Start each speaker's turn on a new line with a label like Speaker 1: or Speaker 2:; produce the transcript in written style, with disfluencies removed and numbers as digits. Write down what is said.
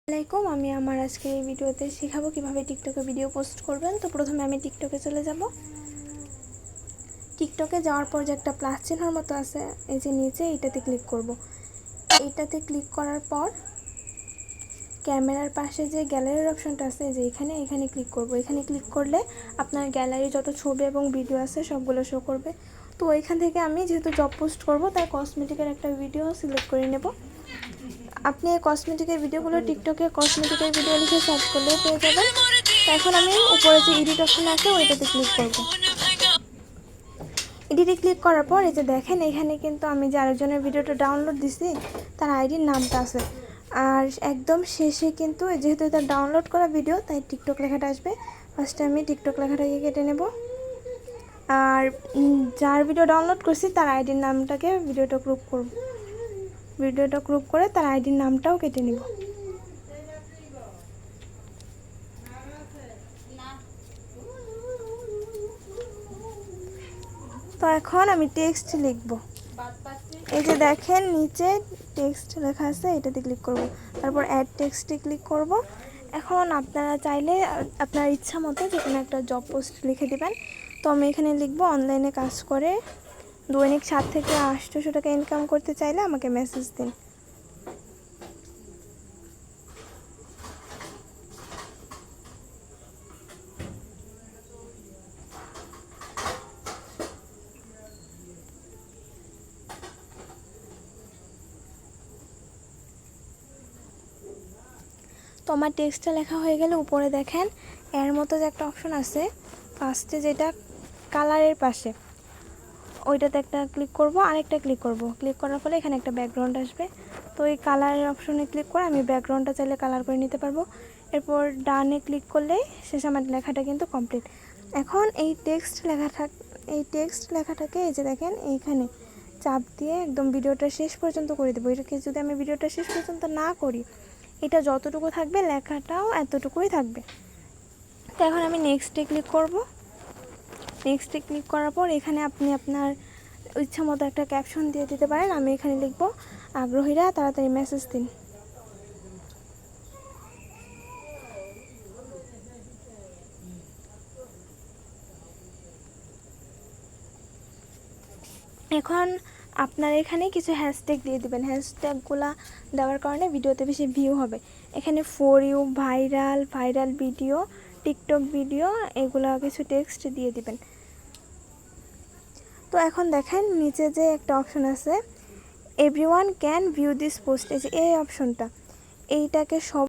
Speaker 1: আসসালামাইকুম। আমি আমার আজকের এই ভিডিওতে শেখাবো কিভাবে টিকটকে ভিডিও পোস্ট করবেন। তো প্রথমে আমি টিকটকে চলে যাব। টিকটকে যাওয়ার পর যে একটা প্লাস চিহ্নের মতো আছে, এই যে নিচে এইটাতে ক্লিক করব। এইটাতে ক্লিক করার পর ক্যামেরার পাশে যে গ্যালারির অপশনটা আছে, যে এখানে ক্লিক করব। এখানে ক্লিক করলে আপনার গ্যালারি যত ছবি এবং ভিডিও আছে সবগুলো শো করবে। তো এখান থেকে আমি যেহেতু জব পোস্ট করব, তাই কসমেটিকের একটা ভিডিও সিলেক্ট করে নেব। আপনি এই কসমেটিকের ভিডিওগুলো টিকটকে কসমেটিকের ভিডিও লিখে সার্চ করলে পেয়ে যাবেন। তো এখন আমি উপরে যে এডিট অপশন আছে ওইটাতে ক্লিক করব। এডিটে ক্লিক করার পর এই যে দেখেন, এখানে কিন্তু আমি যে আরেকজনের ভিডিওটা ডাউনলোড দিছি তার আইডির নামটা আছে। আর একদম শেষে কিন্তু যেহেতু এটা ডাউনলোড করা ভিডিও, তাই টিকটক লেখাটা আসবে। ফার্স্টে আমি টিকটক লেখাটাকে কেটে নেব। আর যার ভিডিও ডাউনলোড করছি তার আইডির নামটাকে ভিডিওটা গ্রুপ করে তার আইডির নামটাও কেটে নিব। তো এখন আমি টেক্সট লিখব। এই যে দেখেন নিচে টেক্সট লেখা আছে, এটাতে ক্লিক করব। তারপর অ্যাড টেক্সটে ক্লিক করব। এখন আপনারা চাইলে আপনার ইচ্ছা মতো যে কোনো একটা জব পোস্ট লিখে দেবেন। তো আমি এখানে লিখব, অনলাইনে কাজ করে দৈনিক 7 থেকে 800 টাকা ইনকাম করতে চাইলে আমাকে মেসেজ দিন। তো আমার টেক্সটটা লেখা হয়ে গেলে উপরে দেখেন এর মতো যে একটা অপশন আছে ফার্স্টে, যেটা কালারের পাশে, ওইটাতে একটা ক্লিক করব, আরেকটা ক্লিক করব। ক্লিক করার ফলে এখানে একটা ব্যাকগ্রাউন্ড আসবে। তো এই কালারের অপশনে ক্লিক করে আমি ব্যাকগ্রাউন্ডটা চাইলে কালার করে নিতে পারবো। এরপর ডানে ক্লিক করলেই শেষ আমার লেখাটা কিন্তু কমপ্লিট। এখন এই টেক্সট লেখাটাকে এই যে দেখেন এইখানে চাপ দিয়ে একদম ভিডিওটা শেষ পর্যন্ত করে দেবো। এটাকে যদি আমি ভিডিওটা শেষ পর্যন্ত না করি, এটা যতটুকু থাকবে লেখাটাও এতটুকুই থাকবে। তো এখন আমি নেক্সটে ক্লিক করব। নেক্সটে ক্লিক করার পর এখানে আপনি আপনার ইচ্ছা মতো একটা ক্যাপশন দিয়ে দিতে পারেন। আমি এখানে লিখব, আগ্রহীরা তাড়াতাড়ি মেসেজ দিন। এখন আপনার এখানে কিছু হ্যাশট্যাগ দিয়ে দেবেন। হ্যাশট্যাগুলো দেওয়ার কারণে ভিডিওতে বেশি ভিউ হবে। এখানে for you, viral video, TikTok video, এগুলো কিছু টেক্সট দিয়ে দিবেন। তো এখন দেখেন নিচে যে একটা অপশন আছে, everyone can view this post, এই অপশনটা, এইটাকে সব